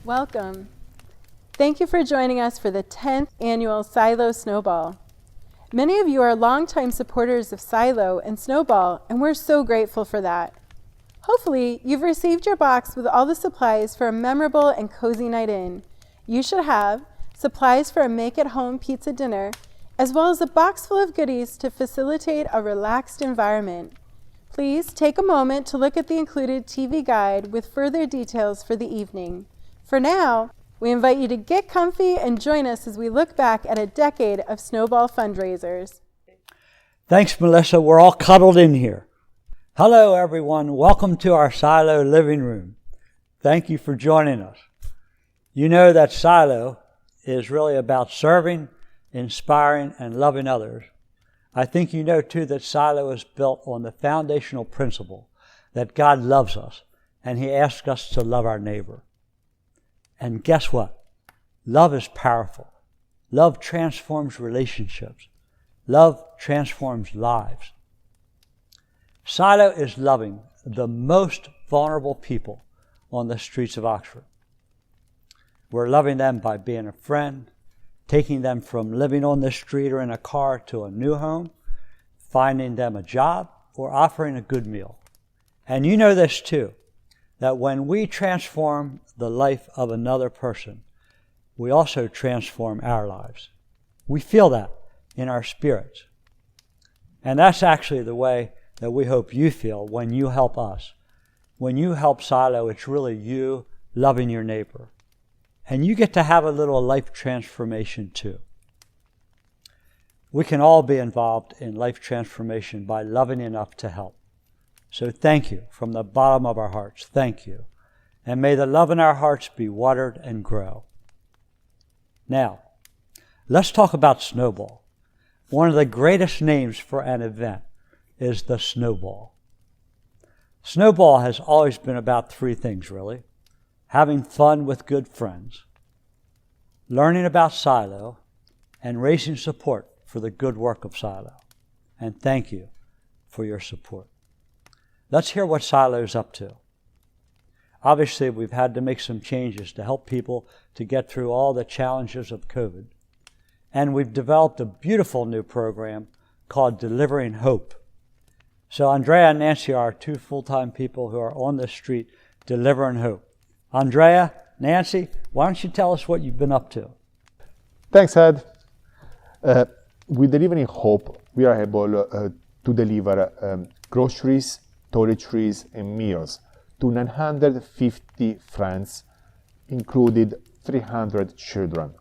Welcome. Thank you for joining us for the 10th annual Silo Snowball. Many of you are longtime supporters of Silo and Snowball, and we're so grateful for that. Hopefully, you've received your box with all the supplies for a memorable and cozy night in. You should have supplies for a make-at-home pizza dinner, as well as a box full of goodies to facilitate a relaxed environment. Please take a moment to look at the included TV guide with further details for the evening. For now, we invite you to get comfy and join us as we look back at a decade of Snowball fundraisers. Thanks, Melissa. We're all cuddled in here. Hello, everyone. Welcome to our Silo living room. Thank you for joining us. You know that Silo is really about serving, inspiring, and loving others. I think you know, too, that Silo is built on the foundational principle that God loves us, and He asks us to love our neighbor. And guess what? Love is powerful. Love transforms relationships. Love transforms lives. Silo is loving the most vulnerable people on the streets of Oxford. We're loving them by being a friend, taking them from living on the street or in a car to a new home, finding them a job, or offering a good meal. And you know this too, that when we transform the life of another person, we also transform our lives. We feel that in our spirits. And that's actually the way that we hope you feel when you help us. When you help Silo, it's really you loving your neighbor. And you get to have a little life transformation too. We can all be involved in life transformation by loving enough to help. So thank you from the bottom of our hearts. Thank you. And may the love in our hearts be watered and grow. Now, let's talk about Snowball. One of the greatest names for an event is the Snowball. Snowball has always been about three things, really. Having fun with good friends, learning about Silo, and raising support for the good work of Silo. And thank you for your support. Let's hear what Silo's up to. Obviously, we've had to make some changes to help people to get through all the challenges of COVID. And we've developed a beautiful new program called Delivering Hope. So Andrea and Nancy are two full-time people who are on the street delivering hope. Andrea, Nancy, why don't you tell us what you've been up to? Thanks, Ed. With Delivering Hope, we are able to deliver groceries, toiletries, and meals to 950 friends, included 300 children.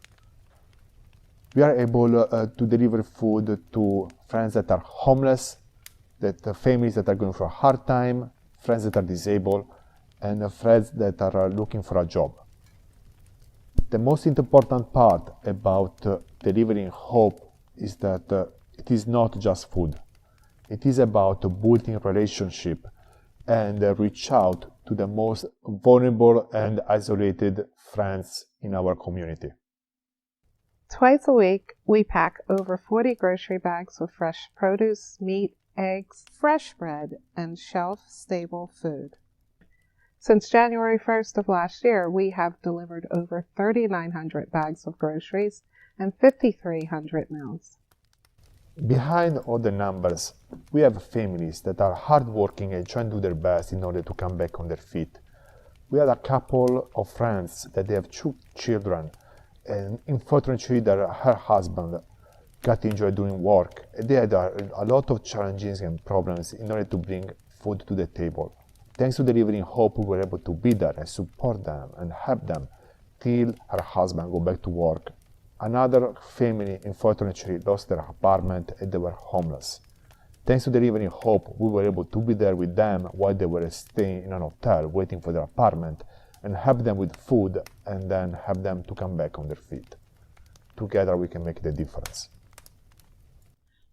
We are able to deliver food to friends that are homeless, families that are going through a hard time, friends that are disabled, and friends that are looking for a job. The most important part about Delivering Hope is that it is not just food. It is about building a relationship and reach out to the most vulnerable and isolated friends in our community. Twice a week, we pack over 40 grocery bags with fresh produce, meat, eggs, fresh bread, and shelf-stable food. Since January 1st of last year, we have delivered over 3,900 bags of groceries and 5,300 meals. Behind all the numbers, we have families that are hardworking and trying to do their best in order to come back on their feet. We had a couple of friends that they have 2 children, and unfortunately her husband got injured during work. They had a lot of challenges and problems in order to bring food to the table. Thanks to Delivering Hope, we were able to be there and support them and help them till her husband go back to work. Another family, unfortunately, lost their apartment and they were homeless. Thanks to Delivering Hope, we were able to be there with them while they were staying in an hotel, waiting for their apartment, and help them with food, and then help them to come back on their feet. Together, we can make the difference.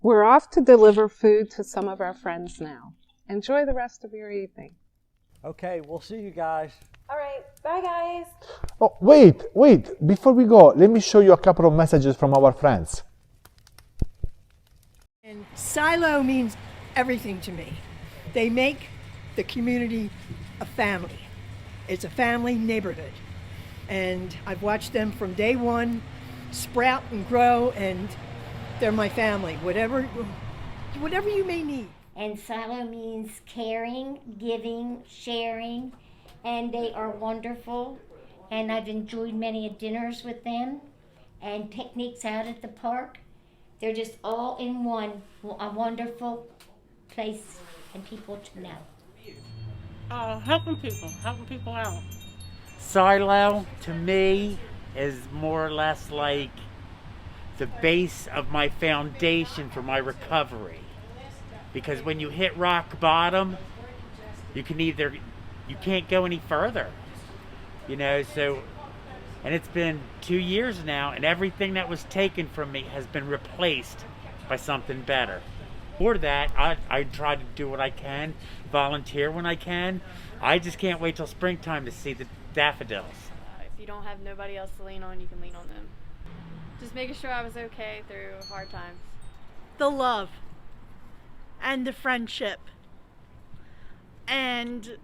We're off to deliver food to some of our friends now. Enjoy the rest of your evening. Okay, we'll see you guys. All right, bye guys. Oh, wait, before we go, let me show you a couple of messages from our friends. And Silo means everything to me. They make the community a family. It's a family neighborhood. And I've watched them from day one sprout and grow, and they're my family, whatever you may need. And silo means caring, giving, sharing, and they are wonderful. And I've enjoyed many dinners with them and picnics out at the park. They're just all in one, a wonderful place and people to know. Helping people out. Silo, to me, is more or less like the base of my foundation for my recovery. Because when you hit rock bottom, you can't go any further. You know, so, and it's been 2 years now, and everything that was taken from me has been replaced by something better. For that, I try to do what I can, volunteer when I can. I just can't wait till springtime to see the daffodils. If you don't have nobody else to lean on, you can lean on them. Just making sure I was okay through hard times. The love and the friendship and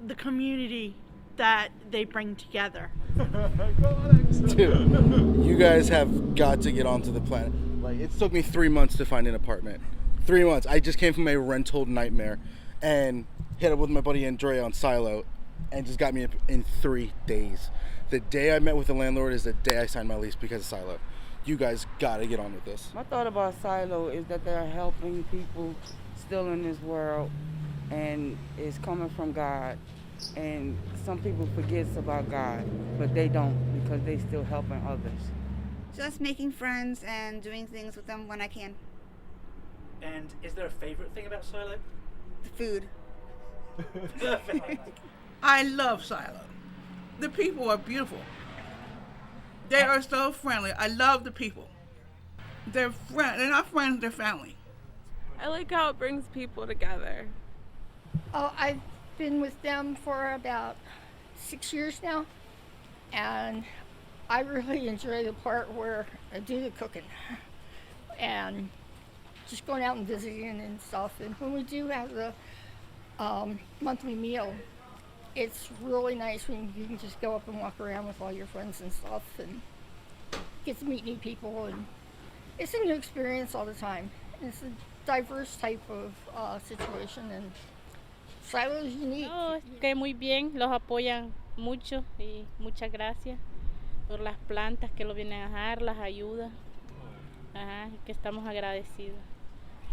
the community that they bring together. Dude, you guys have got to get onto the planet. Like, it took me 3 months to find an apartment. 3 months. I just came from a rental nightmare and hit up with my buddy Andrea on Silo and just got me in 3 days. The day I met with the landlord is the day I signed my lease because of Silo. You guys got to get on with this. My thought about Silo is that they're helping people still in this world, and it's coming from God. And some people forget about God, but they don't, because they still helping others. Just making friends and doing things with them when I can. And is there a favorite thing about Silo? The food. I love Silo. The people are beautiful. They are so friendly. I love the people. They're not friends, they're family. I like how it brings people together. Oh, I've been with them for about 6 years now, and I really enjoy the part where I do the cooking and just going out and visiting and stuff. And when we do have the monthly meal, it's really nice when you can just go up and walk around with all your friends and stuff and get to meet new people. And it's a new experience all the time. It's a diverse type of situation, and Silo is unique. No, que muy bien, los apoyan mucho y muchas gracias por las plantas que lo vienen a dejar, las ayudas. Ajá, que estamos agradecidos.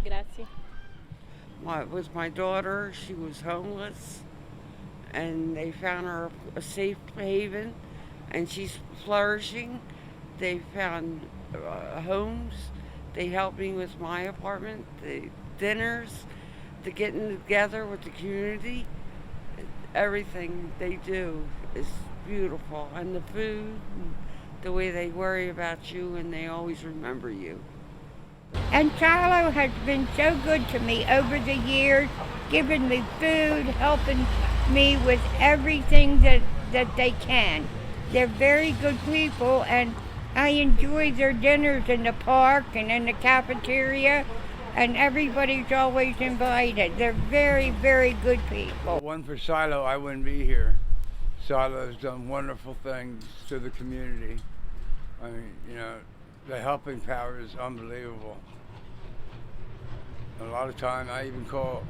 Gracias. With my daughter, she was homeless, and they found her a safe haven, and she's flourishing. They found homes. They helped me with my apartment, the dinners, the getting together with the community. Everything they do is beautiful, and the food, and the way they worry about you, and they always remember you. And Silo has been so good to me over the years, giving me food, helping me with everything that they can. They're very good people, and I enjoy their dinners in the park and in the cafeteria, and everybody's always invited. They're very, very good people. One for Silo, I wouldn't be here. Silo's done wonderful things to the community. I mean, you know, the helping power is unbelievable. A lot of time I even call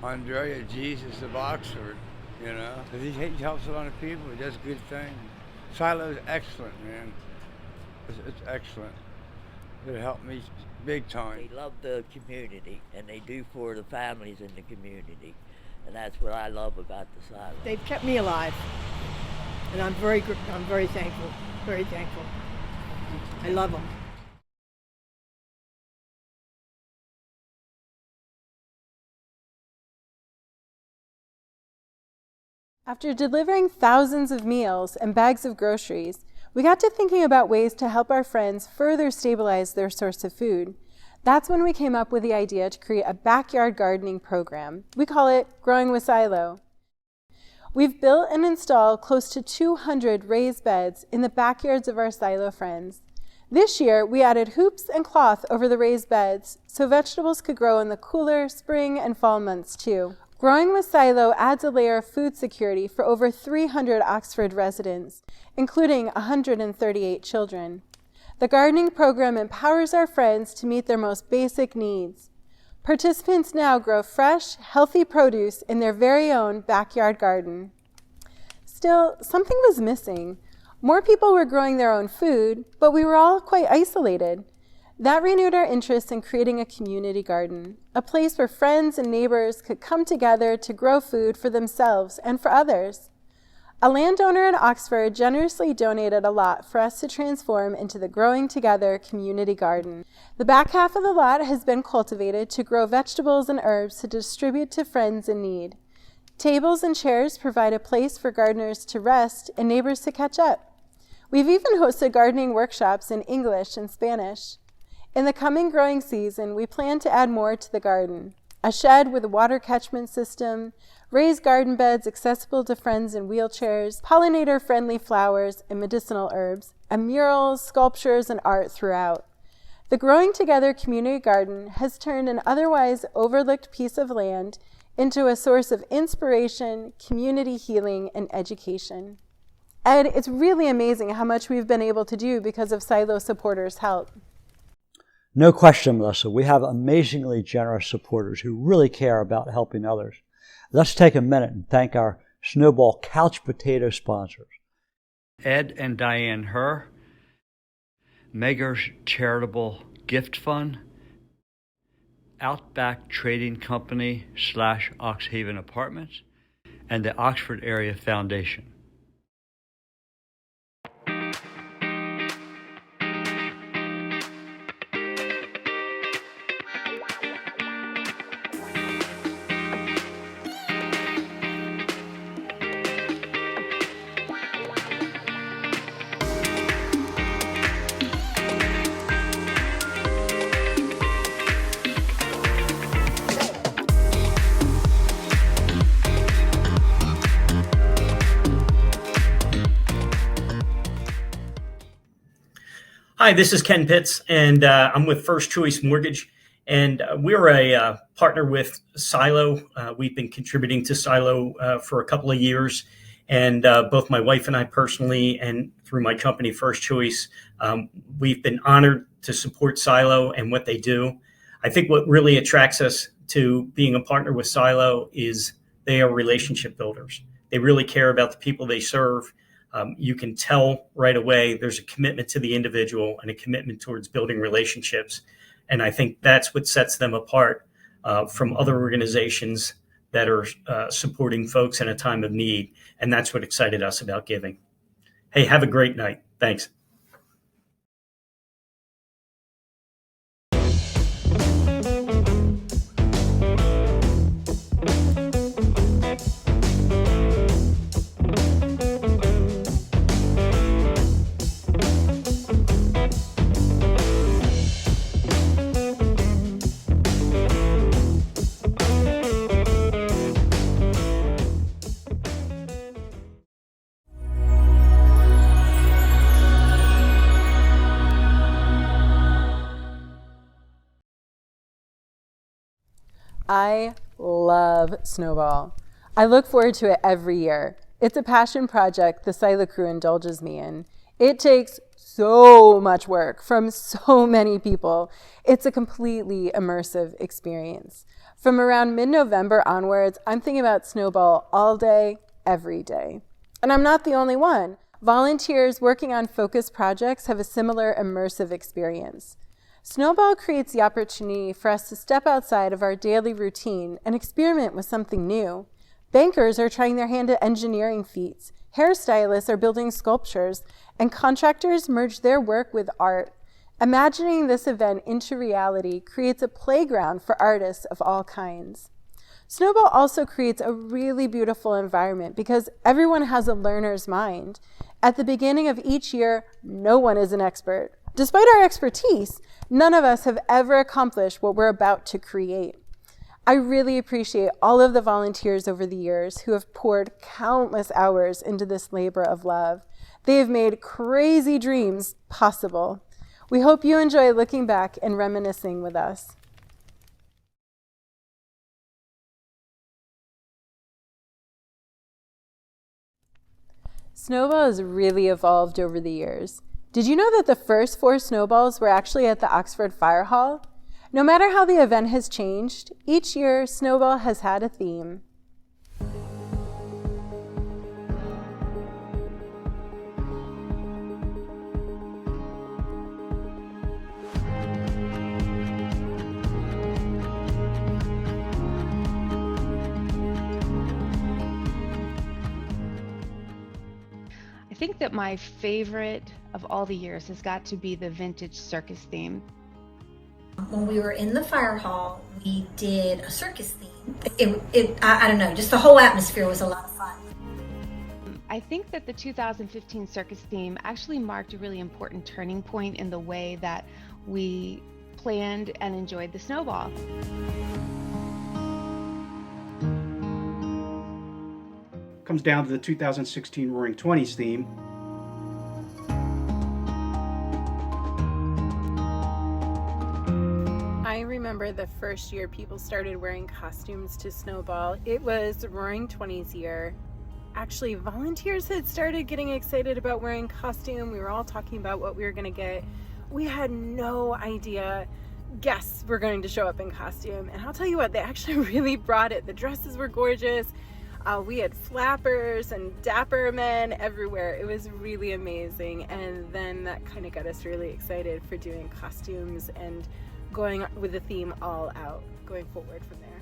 Andrea Jesus of Oxford, you know. He helps a lot of people, he does good things. Silo's excellent, man. It's excellent. It helped me big time. They love the community, and they do for the families in the community. And that's what I love about the Silo. They've kept me alive, and I'm very thankful, very thankful. I love them. After delivering thousands of meals and bags of groceries, we got to thinking about ways to help our friends further stabilize their source of food. That's when we came up with the idea to create a backyard gardening program. We call it Growing with Silo. We've built and installed close to 200 raised beds in the backyards of our Silo friends. This year, we added hoops and cloth over the raised beds so vegetables could grow in the cooler spring and fall months too. Growing with silo adds a layer of food security for over 300 Oxford residents, including 138 children. The gardening program empowers our friends to meet their most basic needs. Participants now grow fresh, healthy produce in their very own backyard garden. Still, something was missing. More people were growing their own food, but we were all quite isolated. That renewed our interest in creating a community garden, a place where friends and neighbors could come together to grow food for themselves and for others. A landowner in Oxford generously donated a lot for us to transform into the Growing Together community garden. The back half of the lot has been cultivated to grow vegetables and herbs to distribute to friends in need. Tables and chairs provide a place for gardeners to rest and neighbors to catch up. We've even hosted gardening workshops in English and Spanish. In the coming growing season, we plan to add more to the garden. A shed with a water catchment system, raised garden beds accessible to friends in wheelchairs, pollinator-friendly flowers and medicinal herbs, and murals, sculptures, and art throughout. The Growing Together community garden has turned an otherwise overlooked piece of land into a source of inspiration, community healing, and education. Ed, it's really amazing how much we've been able to do because of Silo supporters' help. No question, Melissa. We have amazingly generous supporters who really care about helping others. Let's take a minute and thank our Snowball Couch Potato sponsors. Ed and Diane Herr, Megger's Charitable Gift Fund, Outback Trading Company / Oxhaven Apartments, and the Oxford Area Foundation. Hi, this is Ken Pitts, and I'm with First Choice Mortgage, and we're a partner with Silo. We've been contributing to Silo for a couple of years, and both my wife and I personally, and through my company First Choice, we've been honored to support Silo and what they do. I think what really attracts us to being a partner with Silo is they are relationship builders. They really care about the people they serve. You can tell right away there's a commitment to the individual and a commitment towards building relationships. And I think that's what sets them apart from other organizations that are supporting folks in a time of need. And that's what excited us about giving. Hey, have a great night. Thanks. I love Snowball. I look forward to it every year. It's a passion project the Silo crew indulges me in. It takes so much work from so many people. It's a completely immersive experience. From around mid-November onwards, I'm thinking about Snowball all day, every day. And I'm not the only one. Volunteers working on focused projects have a similar immersive experience. Snowball creates the opportunity for us to step outside of our daily routine and experiment with something new. Bankers are trying their hand at engineering feats, hairstylists are building sculptures, and contractors merge their work with art. Imagining this event into reality creates a playground for artists of all kinds. Snowball also creates a really beautiful environment because everyone has a learner's mind. At the beginning of each year, no one is an expert. Despite our expertise, none of us have ever accomplished what we're about to create. I really appreciate all of the volunteers over the years who have poured countless hours into this labor of love. They have made crazy dreams possible. We hope you enjoy looking back and reminiscing with us. Snowball has really evolved over the years. Did you know that the first 4 snowballs were actually at the Oxford Fire Hall? No matter how the event has changed, each year Snowball has had a theme. I think that my favorite of all the years has got to be the vintage circus theme. When we were in the fire hall, we did a circus theme. I don't know, just the whole atmosphere was a lot of fun. I think that the 2015 circus theme actually marked a really important turning point in the way that we planned and enjoyed the snowball. Comes down to the 2016 Roaring Twenties theme. I remember the first year people started wearing costumes to Snowball. It was the Roaring Twenties year. Actually, volunteers had started getting excited about wearing costume. We were all talking about what we were going to get. We had no idea guests were going to show up in costume. And I'll tell you what, they actually really brought it. The dresses were gorgeous. We had flappers and dapper men everywhere. It was really amazing. And then that kind of got us really excited for doing costumes and going with the theme all out, going forward from there.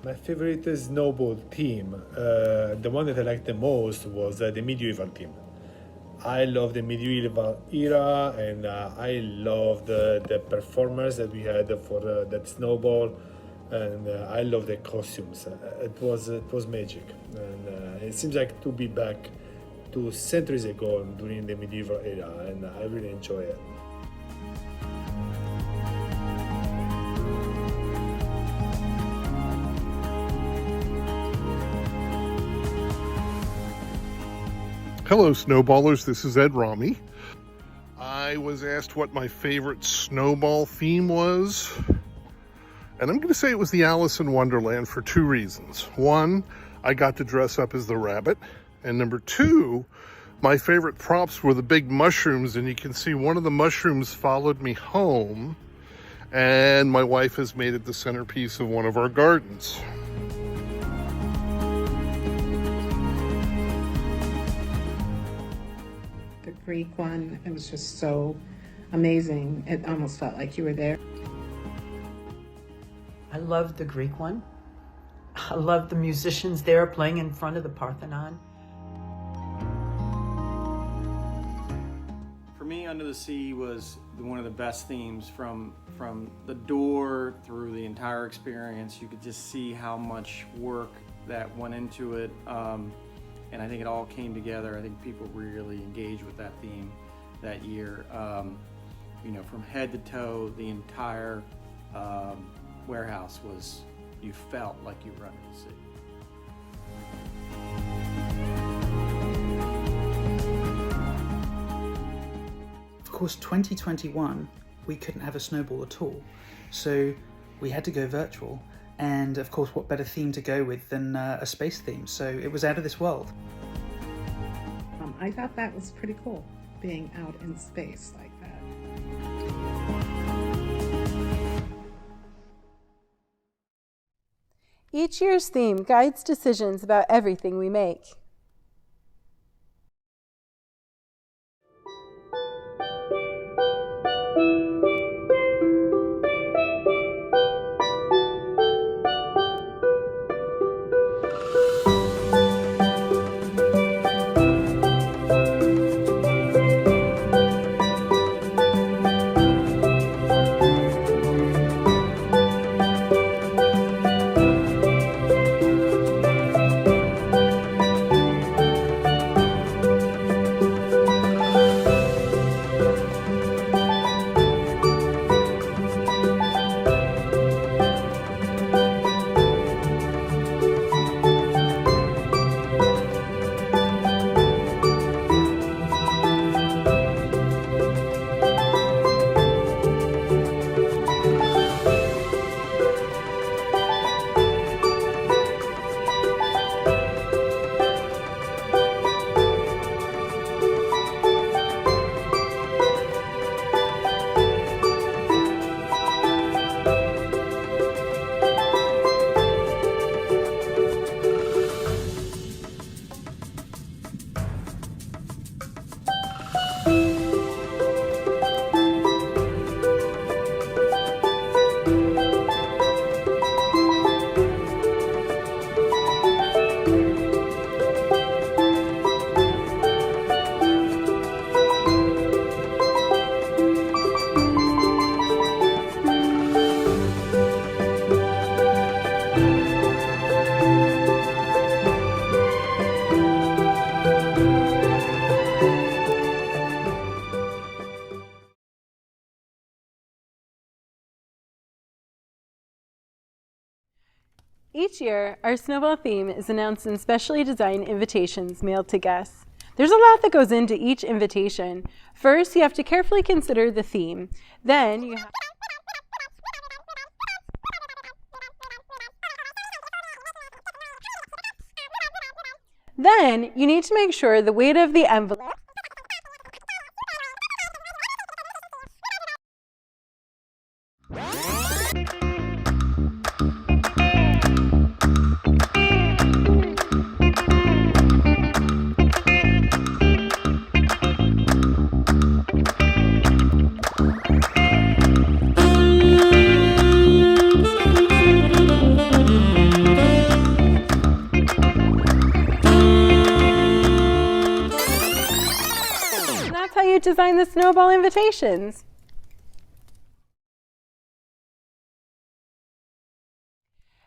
My favorite snowball theme, the one that I liked the most was the medieval theme. I love the medieval era, and I love the performers that we had for that snowball. And I love the costumes. It was magic, and it seems like to be back to centuries ago during the medieval era, and I really enjoy it. Hello, Snowballers. This is Ed Rami. I was asked what my favorite snowball theme was. And I'm going to say it was the Alice in Wonderland for 2 reasons. One, I got to dress up as the rabbit. And number 2, my favorite props were the big mushrooms. And you can see one of the mushrooms followed me home. And my wife has made it the centerpiece of one of our gardens. The Greek one, it was just so amazing. It almost felt like you were there. I loved the Greek one. I loved the musicians there playing in front of the Parthenon. For me, Under the Sea was one of the best themes from the door through the entire experience. You could just see how much work that went into it, and I think it all came together. I think people really engaged with that theme that year. From head to toe, the entire warehouse was, you felt like you were under the sea. Of course, 2021, we couldn't have a snowball at all. So we had to go virtual. And of course, what better theme to go with than a space theme? So it was out of this world. I thought that was pretty cool, being out in space like that. Each year's theme guides decisions about everything we make. Each year, our snowball theme is announced in specially designed invitations mailed to guests. There's a lot that goes into each invitation. First, you have to carefully consider the theme. Then you need to make sure the weight of the envelope design the snowball invitations.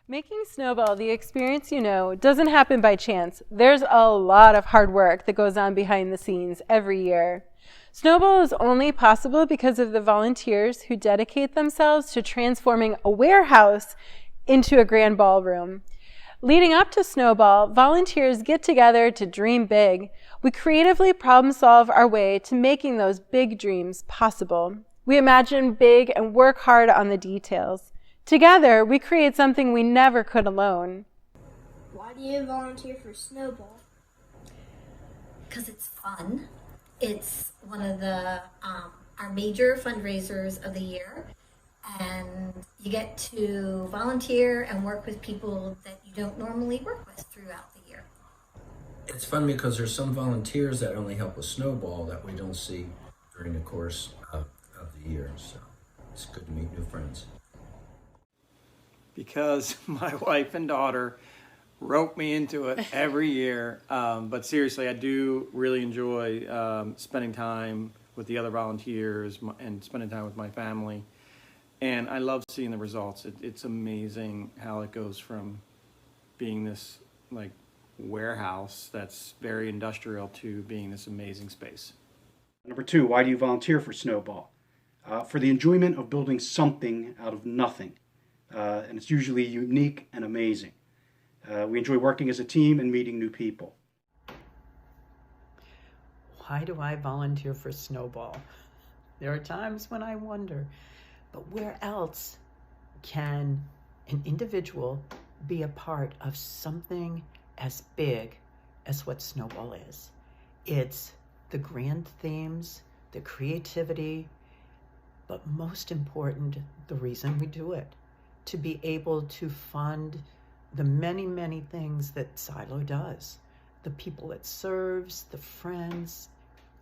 Making Snowball the experience you know doesn't happen by chance. There's a lot of hard work that goes on behind the scenes every year. Snowball is only possible because of the volunteers who dedicate themselves to transforming a warehouse into a grand ballroom. Leading up to Snowball, volunteers get together to dream big. We creatively problem solve our way to making those big dreams possible. We imagine big and work hard on the details. Together, we create something we never could alone. Why do you volunteer for Snowball? Because it's fun. It's one of the our major fundraisers of the year. And you get to volunteer and work with people that you don't normally work with throughout the year. It's fun because there's some volunteers that only help with Snowball that we don't see during the course of the year. So it's good to meet new friends. Because my wife and daughter rope me into it every year. But seriously, I do really enjoy spending time with the other volunteers and spending time with my family. And I love seeing the results. It's amazing how it goes from being this like warehouse that's very industrial to being this amazing space. Number 2, why do you volunteer for Snowball? For the enjoyment of building something out of nothing. And it's usually unique and amazing. We enjoy working as a team and meeting new people. Why do I volunteer for Snowball? There are times when I wonder, but where else can an individual be a part of something as big as what Snowball is? It's the grand themes, the creativity, but most important, the reason we do it. To be able to fund the many, many things that Silo does. The people it serves, the friends,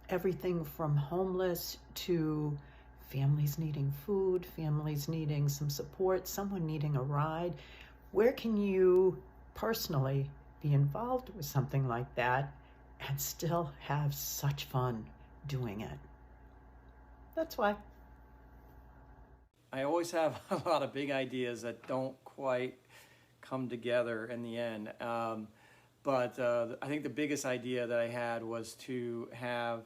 everything from homeless to families needing food, families needing some support, someone needing a ride. Where can you personally be involved with something like that and still have such fun doing it? That's why. I always have a lot of big ideas that don't quite come together in the end. But I think the biggest idea that I had was to have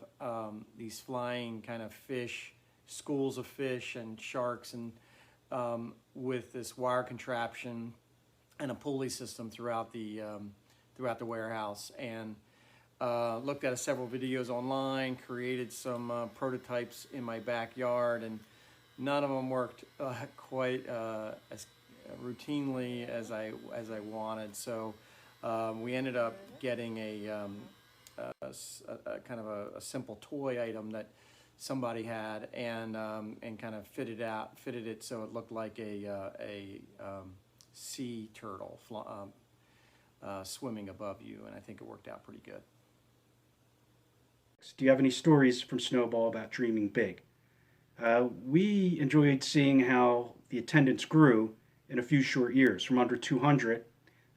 these flying kind of fish, schools of fish and sharks, and with this wire contraption and a pulley system throughout the warehouse. And looked at several videos online, created some prototypes in my backyard, and none of them worked quite as routinely as I wanted. So we ended up getting a kind of a simple toy item that somebody had, and kind of fitted it so it looked like a sea turtle swimming above you, and I think it worked out pretty good. Do you have any stories from Snowball about dreaming big? We enjoyed seeing how the attendance grew in a few short years, from under 200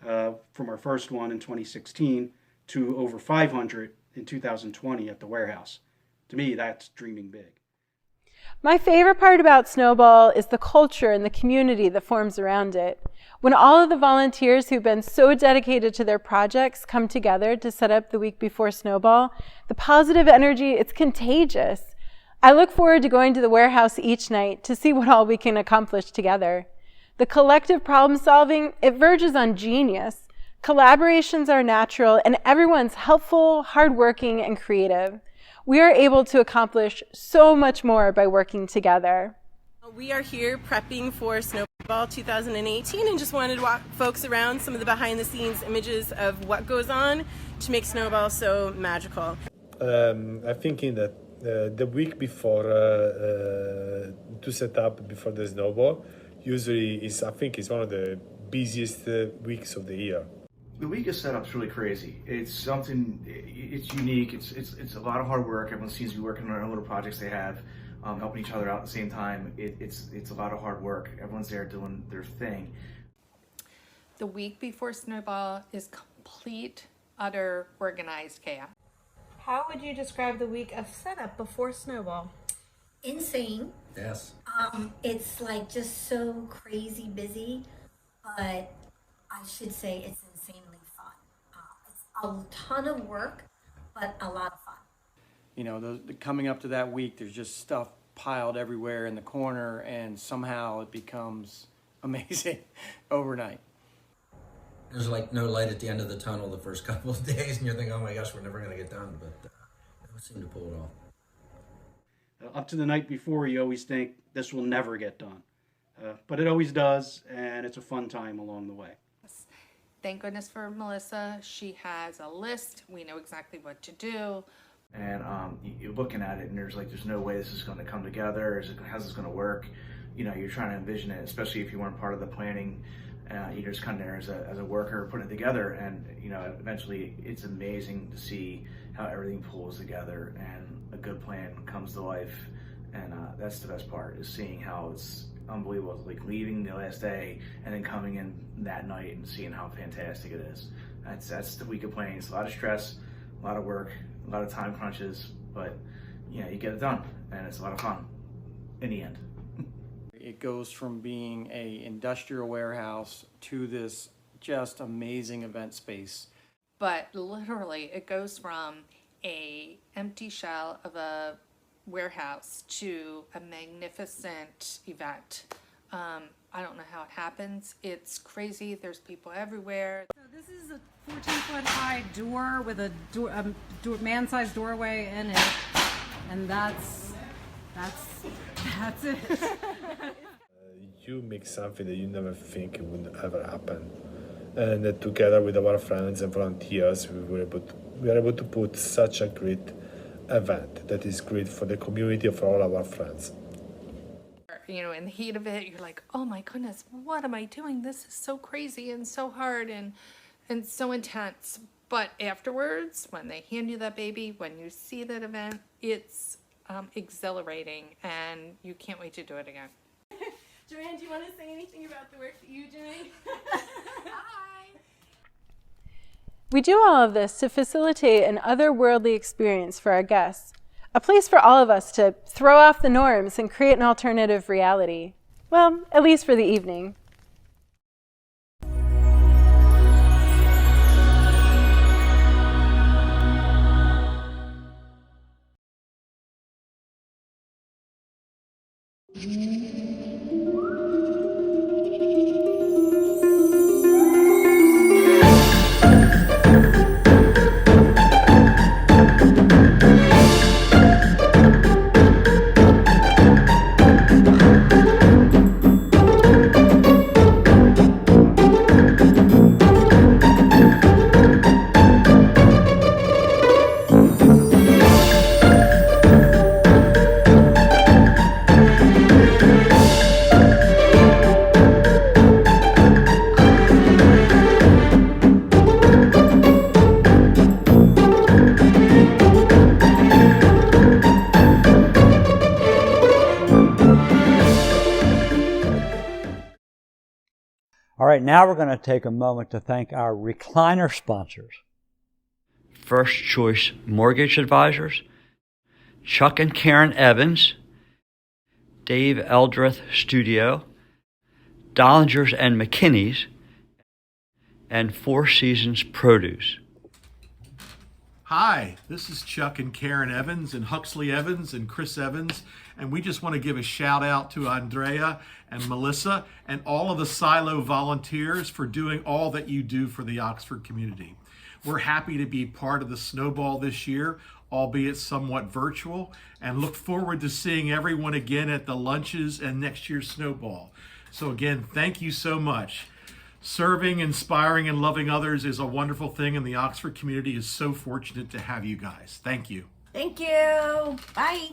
from our first one in 2016 to over 500 in 2020 at the warehouse. To me, that's dreaming big. My favorite part about Snowball is the culture and the community that forms around it. When all of the volunteers who've been so dedicated to their projects come together to set up the week before Snowball, the positive energy, it's contagious. I look forward to going to the warehouse each night to see what all we can accomplish together. The collective problem solving, it verges on genius. Collaborations are natural and everyone's helpful, hardworking, and creative. We are able to accomplish so much more by working together. We are here prepping for Snowball 2018 and just wanted to walk folks around some of the behind the scenes images of what goes on to make Snowball so magical. I'm thinking that the week before to set up before the Snowball usually is, I think, is one of the busiest weeks of the year. The week of setup's really crazy. It's something, it's unique. It's a lot of hard work. Everyone seems to be working on their own little projects they have, helping each other out at the same time. It's a lot of hard work. Everyone's there doing their thing. The week before Snowball is complete, utter, organized chaos. How would you describe the week of setup before Snowball? Insane. Yes. It's like just so crazy busy, but I should say it's insanely fun. It's a ton of work, but a lot of fun. You know, coming up to that week, there's just stuff piled everywhere in the corner, and somehow it becomes amazing overnight. There's like no light at the end of the tunnel the first couple of days, and you're thinking, oh my gosh, we're never going to get done, but we seem to pull it off. Up to the night before, you always think this will never get done. But it always does, and it's a fun time along the way. Thank goodness for Melissa. She has a list. We know exactly what to do. And you're looking at it and there's no way this is going to come together. How's this going to work? You know, you're trying to envision it, especially if you weren't part of the planning. You're just kind of there as a worker putting it together, and you know, eventually it's amazing to see how everything pulls together and a good plan comes to life. And that's the best part, is seeing how it's unbelievable. It's like leaving the last day and then coming in that night and seeing how fantastic it is. That's the week of planning. It's a lot of stress, a lot of work, a lot of time crunches, but you know, you get it done and it's a lot of fun in the end. It goes from being a industrial warehouse to this just amazing event space. But literally, it goes from a empty shell of a warehouse to a magnificent event. I don't know how it happens. It's crazy. There's people everywhere. So this is a 14-foot high door with a man-sized doorway in it, and that's it. You make something that you never think would ever happen, and that together with our friends and volunteers, we were able to put such a great event that is great for the community and for all our friends. You know, in the heat of it, you're like, oh my goodness, what am I doing? This is so crazy and so hard and so intense. But afterwards, when they hand you that baby, when you see that event, it's exhilarating, and you can't wait to do it again. Joanne, do you want to say anything about the work that you're doing? Hi. We do all of this to facilitate an otherworldly experience for our guests, a place for all of us to throw off the norms and create an alternative reality. Well, at least for the evening. All right, now we're going to take a moment to thank our recliner sponsors. First Choice Mortgage Advisors, Chuck and Karen Evans, Dave Eldrith Studio, Dollingers and McKinney's, and Four Seasons Produce. Hi, this is Chuck and Karen Evans and Huxley Evans and Chris Evans, and we just want to give a shout out to Andrea and Melissa and all of the Silo volunteers for doing all that you do for the Oxford community. We're happy to be part of the Snowball this year, albeit somewhat virtual, and look forward to seeing everyone again at the lunches and next year's Snowball. So again, thank you so much. Serving, inspiring, and loving others is a wonderful thing, and the Oxford community is so fortunate to have you guys. Thank you. Thank you. Bye.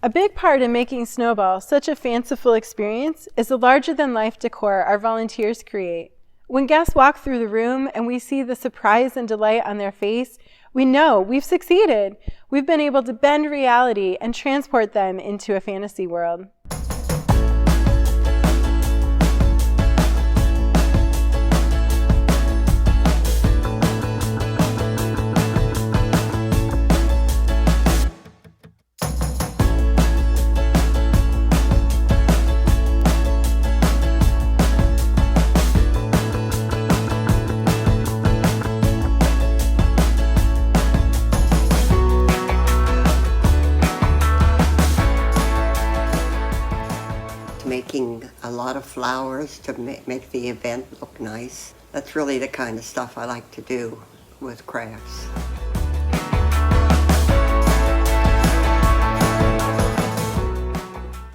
A big part in making Snowball such a fanciful experience is the larger-than-life decor our volunteers create. When guests walk through the room and we see the surprise and delight on their face, we know we've succeeded. We've been able to bend reality and transport them into a fantasy world. Making a lot of flowers to make the event look nice. That's really the kind of stuff I like to do with crafts.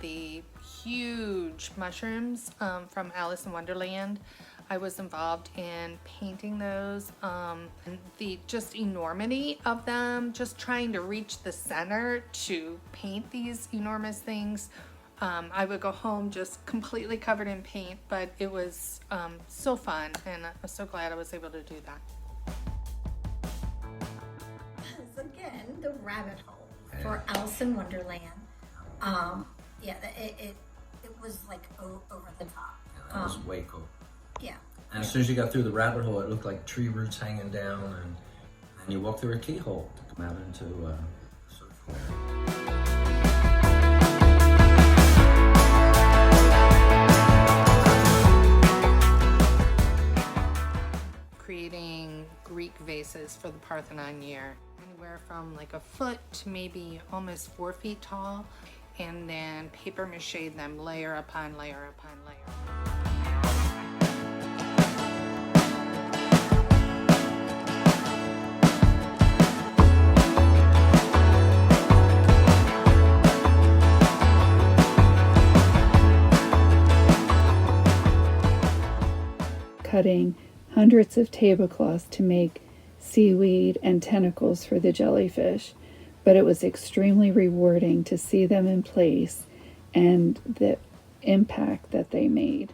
The huge mushrooms from Alice in Wonderland, I was involved in painting those, and the just enormity of them, just trying to reach the center to paint these enormous things. I would go home just completely covered in paint, but it was so fun, and I'm so glad I was able to do that. Again, the rabbit hole for Alice in Wonderland. Yeah, it was like over the top. That was way cool. Yeah. And as soon as you got through the rabbit hole, it looked like tree roots hanging down, and you walked through a keyhole to come out into sort of creating Greek vases for the Parthenon year. Anywhere from like a foot to maybe almost 4 feet tall, and then paper mache them layer upon layer upon layer. Cutting hundreds of tablecloths to make seaweed and tentacles for the jellyfish, but it was extremely rewarding to see them in place and the impact that they made.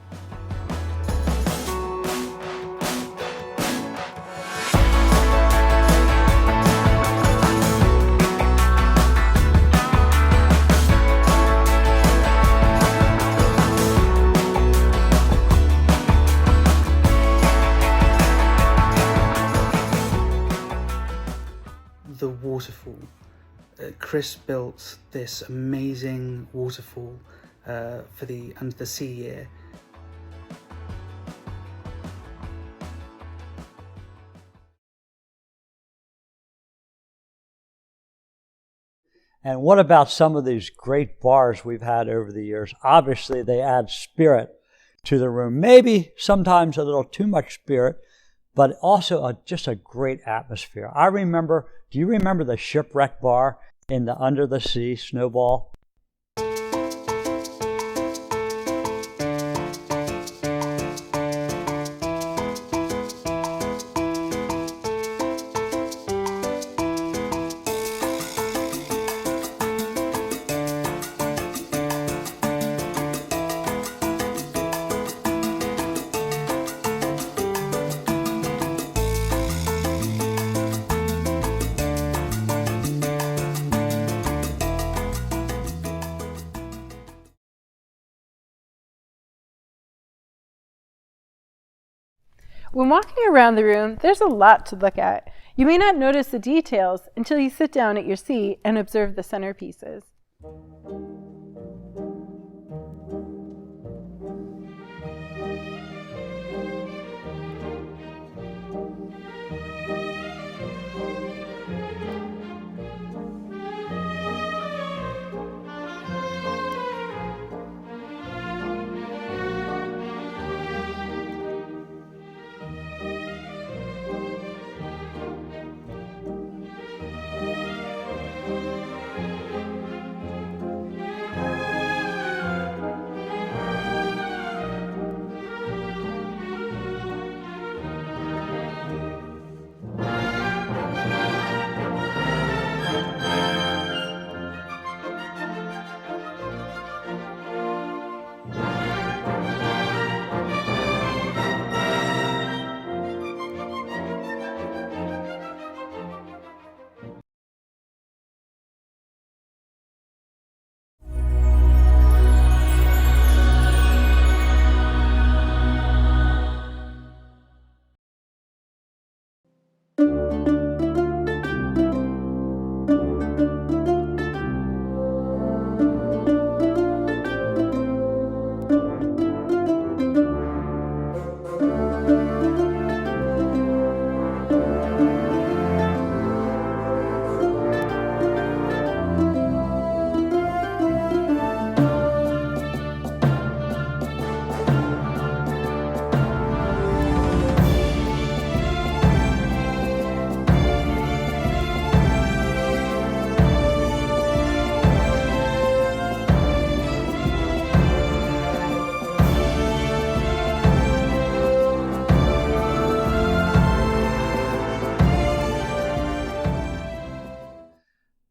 The waterfall. Chris built this amazing waterfall for the Under the Sea year. And what about some of these great bars we've had over the years? Obviously, they add spirit to the room. Maybe sometimes a little too much spirit, but also just a great atmosphere. Do you remember the Shipwreck Bar in the Under the Sea Snowball? When walking around the room, there's a lot to look at. You may not notice the details until you sit down at your seat and observe the centerpieces.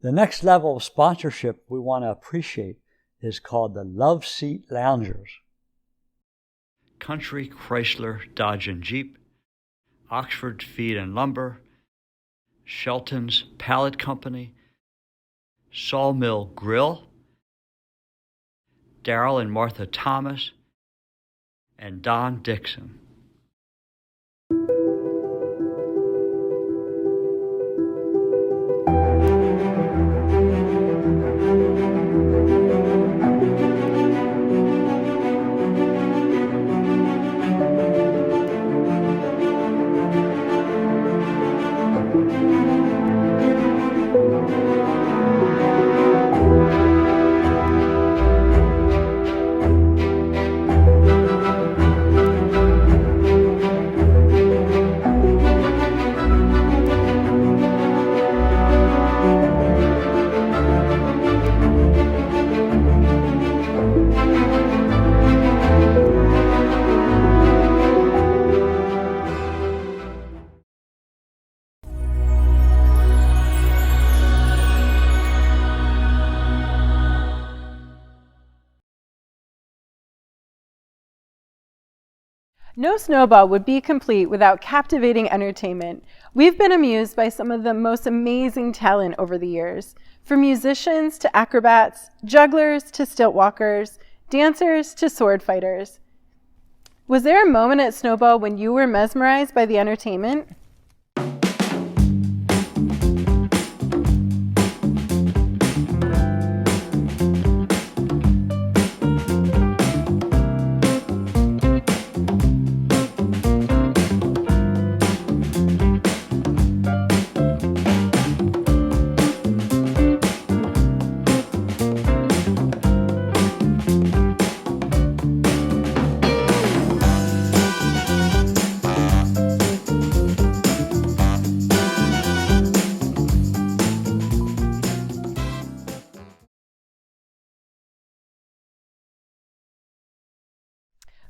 The next level of sponsorship we want to appreciate is called the Love Seat Loungers. Country Chrysler Dodge and Jeep, Oxford Feed and Lumber, Shelton's Pallet Company, Sawmill Grill, Darrell and Martha Thomas, and Don Dixon. No snowball would be complete without captivating entertainment. We've been amused by some of the most amazing talent over the years, from musicians to acrobats, jugglers to stilt walkers, dancers to sword fighters. Was there a moment at Snowball when you were mesmerized by the entertainment?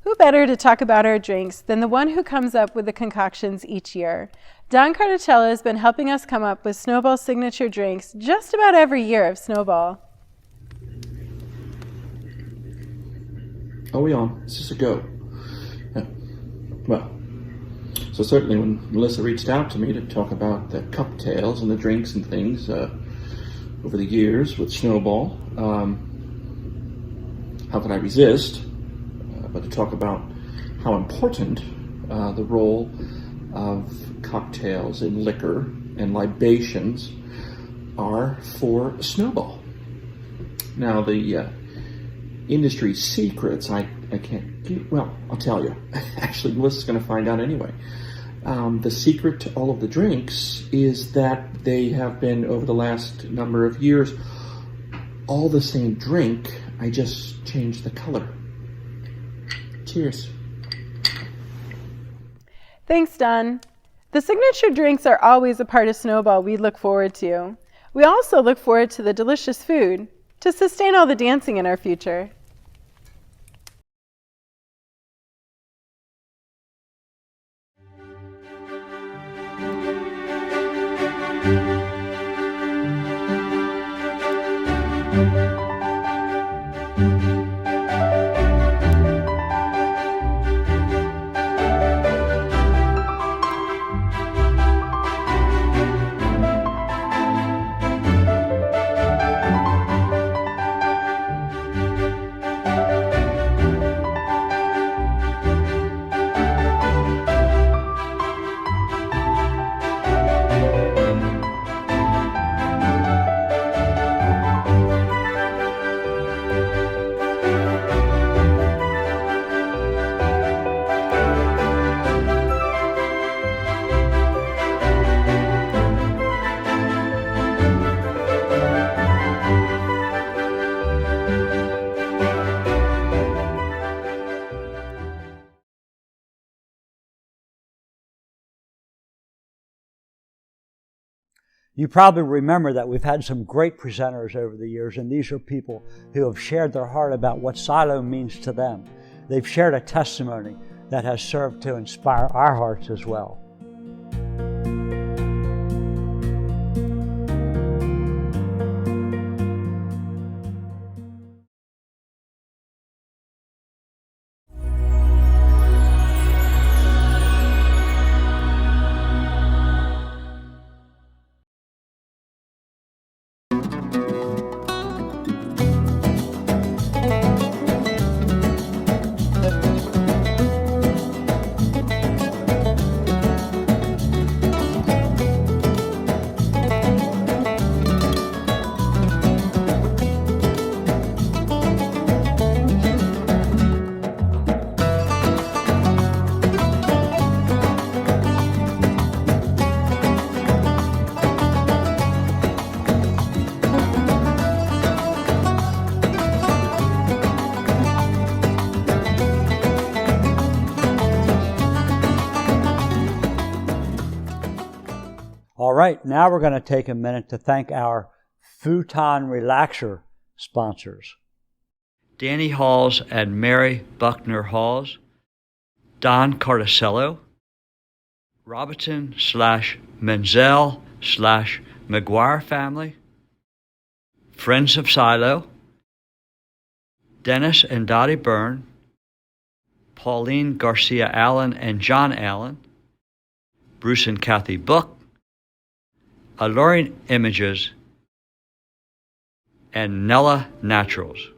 Who better to talk about our drinks than the one who comes up with the concoctions each year? Don Carticello has been helping us come up with Snowball signature drinks just about every year of Snowball. Are we on? Is this a go? Yeah. Well, so certainly when Melissa reached out to me to talk about the cocktails and the drinks and things over the years with Snowball, how could I resist but to talk about how important the role of cocktails and liquor and libations are for Snowball. Now, the industry secrets I can't give, well, I'll tell you. Actually, Melissa's going to find out anyway. The secret to all of the drinks is that they have been, over the last number of years, all the same drink. I just changed the color. Cheers. Thanks, Don. The signature drinks are always a part of Snowball we look forward to. We also look forward to the delicious food to sustain all the dancing in our future. You probably remember that we've had some great presenters over the years, and these are people who have shared their heart about what silo means to them. They've shared a testimony that has served to inspire our hearts as well. All right, now we're going to take a minute to thank our Futon Relaxer sponsors. Danny Halls and Mary Buckner Halls, Don Carticello, Robertson/Menzel/McGuire family, Friends of Silo, Dennis and Dottie Byrne, Pauline Garcia Allen and John Allen, Bruce and Kathy Book, Alluring Images, and Nella Naturals.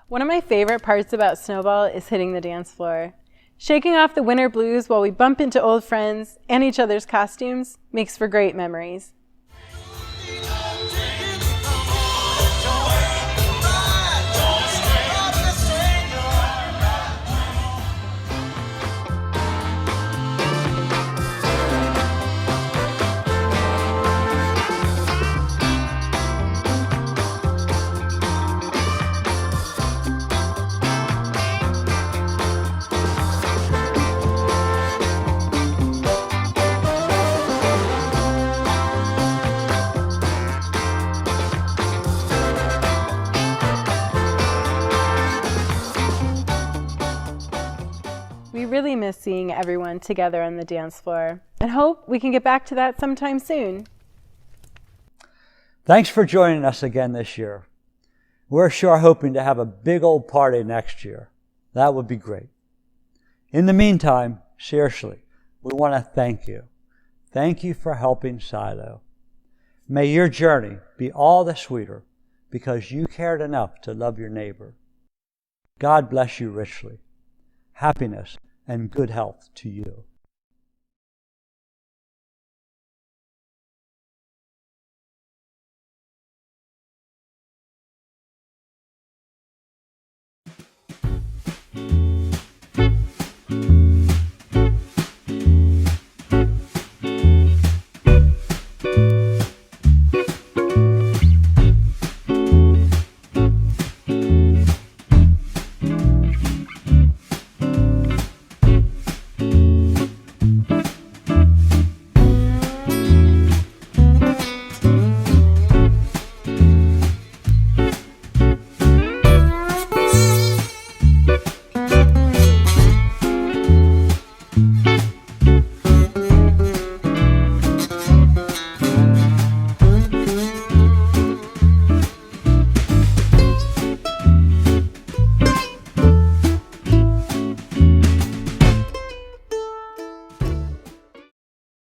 One of my favorite parts about Snowball is hitting the dance floor. Shaking off the winter blues while we bump into old friends and each other's costumes makes for great memories. We really miss seeing everyone together on the dance floor and hope we can get back to that sometime soon. Thanks for joining us again this year. We're sure hoping to have a big old party next year. That would be great. In the meantime, seriously, we want to thank you. Thank you for helping Silo. May your journey be all the sweeter because you cared enough to love your neighbor. God bless you richly. Happiness and good health to you.